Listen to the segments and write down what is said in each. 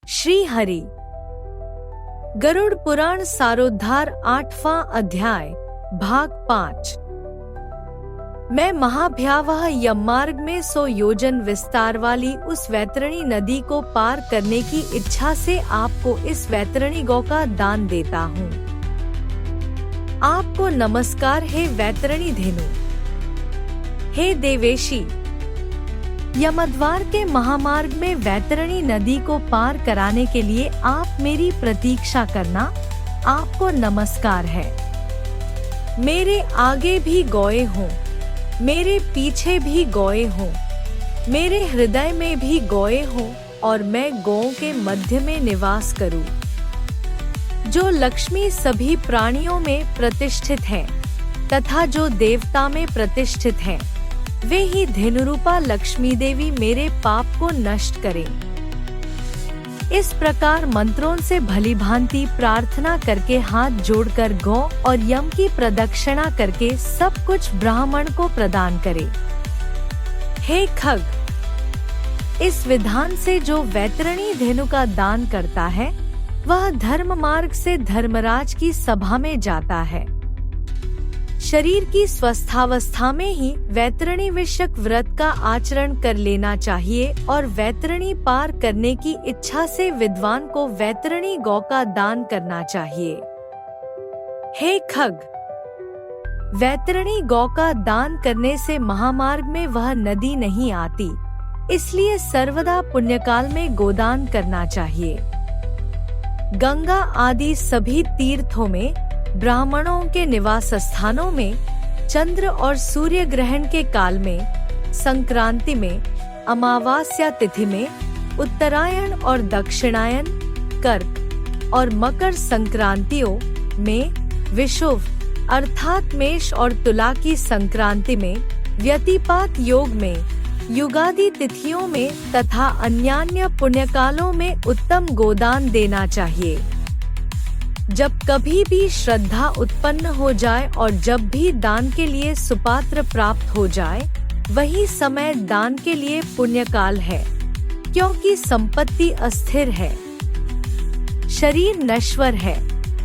श्री हरि। गरुड़ पुराण सारोद्धार 8वां अध्याय भाग 5। मैं महाभयावह यममार्ग में 100 योजन विस्तार वाली उस वैतरणी नदी को पार करने की इच्छा से आपको इस वैतरणी गौ का दान देता हूँ। आपको नमस्कार हे वैतरणी धेनु। हे देवेशी, यमद्वार के महामार्ग में वैतरणी नदी को पार कराने के लिए आप मेरी प्रतीक्षा करना, आपको नमस्कार है। मेरे आगे भी गौएं हों, मेरे पीछे भी गौएं हों, मेरे हृदय में भी गौएं हों और मैं गौओं के मध्य में निवास करूं। जो लक्ष्मी सभी प्राणियों में प्रतिष्ठित है तथा जो देवता में प्रतिष्ठित है, वे ही धेनुरूपा लक्ष्मी देवी मेरे पाप को नष्ट करें। इस प्रकार मंत्रों से भलीभांति प्रार्थना करके हाथ जोड़कर गौ और यम की प्रदक्षिणा करके सब कुछ ब्राह्मण को प्रदान करे। हे खग, इस विधान से जो वैतरणी धेनु का दान करता है वह धर्म मार्ग से धर्मराज की सभा में जाता है। शरीर की स्वस्थावस्था में ही वैतरणी विषयक व्रत का आचरण कर लेना चाहिए और वैतरणी पार करने की इच्छा से विद्वान को वैतरणी गौ का दान करना चाहिए। हे खग, वैतरणी गौ का दान करने से महामार्ग में वह नदी नहीं आती, इसलिए सर्वदा पुण्यकाल में गोदान करना चाहिए। गंगा आदि सभी तीर्थों में, ब्राह्मणों के निवास स्थानों में, चंद्र और सूर्य ग्रहण के काल में, संक्रांति में, अमावास्या तिथि में, उत्तरायण और दक्षिणायन, कर्क और मकर संक्रांतियों में, विषुव अर्थात मेष और तुला की संक्रांति में, व्यतिपात योग में, युगादि तिथियों में तथा अन्यान्य पुण्यकालों में उत्तम गोदान देना चाहिए। जब कभी भी श्रद्धा उत्पन्न हो जाए और जब भी दान के लिए सुपात्र प्राप्त हो जाए, वही समय दान के लिए पुण्यकाल है, क्योंकि संपत्ति अस्थिर है, शरीर नश्वर है,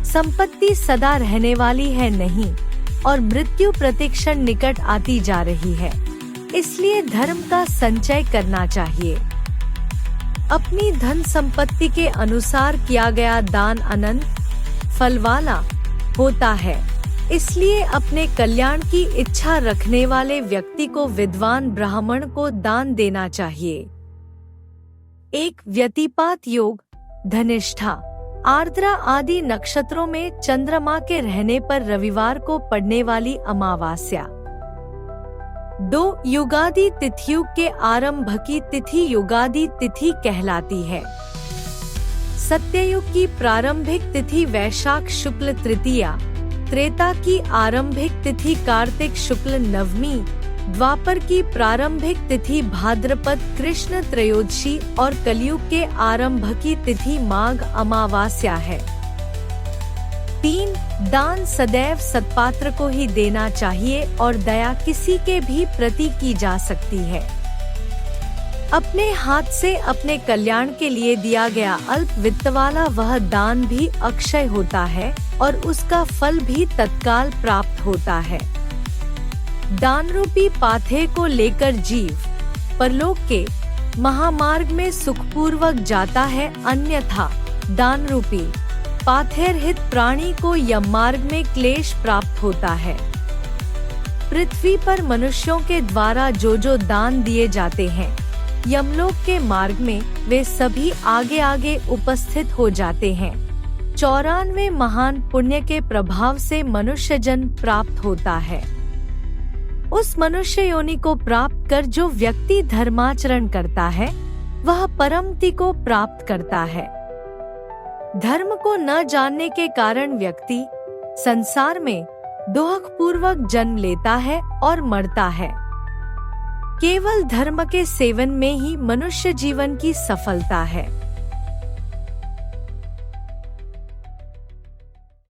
संपत्ति सदा रहने वाली है नहीं, और मृत्यु प्रतिक्षण निकट आती जा रही है। इसलिए धर्म का संचय करना चाहिए। अपनी धन संपत्ति के अनुसार किया गया दान अनंत फल वाला होता है, इसलिए अपने कल्याण की इच्छा रखने वाले व्यक्ति को विद्वान ब्राह्मण को दान देना चाहिए। एक व्यतिपात योग, धनिष्ठा, आर्द्रा आदि नक्षत्रों में चंद्रमा के रहने पर रविवार को पड़ने वाली अमावास्या। 2 युगादि तिथियों के आरंभ की तिथि युगादि तिथि कहलाती है। सत्ययुग की प्रारंभिक तिथि वैशाख शुक्ल तृतीया, त्रेता की आरंभिक तिथि कार्तिक शुक्ल नवमी, द्वापर की प्रारंभिक तिथि भाद्रपद कृष्ण त्रयोदशी और कलयुग के आरंभ की तिथि माघ अमावास्या है। 3 दान सदैव सत्पात्र को ही देना चाहिए और दया किसी के भी प्रति की जा सकती है। अपने हाथ से अपने कल्याण के लिए दिया गया अल्प वित्त वाला वह दान भी अक्षय होता है और उसका फल भी तत्काल प्राप्त होता है। दान रूपी पाथे को लेकर जीव परलोक के महामार्ग में सुखपूर्वक जाता है, अन्यथा दान रूपी पाथेरहित प्राणी को यम मार्ग में क्लेश प्राप्त होता है। पृथ्वी पर मनुष्यों के द्वारा जो जो दान दिए जाते हैं, यमलोक के मार्ग में वे सभी आगे आगे उपस्थित हो जाते हैं। 94 महान पुण्य के प्रभाव से मनुष्य जन्म प्राप्त होता है। उस मनुष्य योनि को प्राप्त कर जो व्यक्ति धर्माचरण करता है, वह परमति को प्राप्त करता है। धर्म को न जानने के कारण व्यक्ति संसार में दोहक पूर्वक जन्म लेता है और मरता है। केवल धर्म के सेवन में ही मनुष्य जीवन की सफलता है।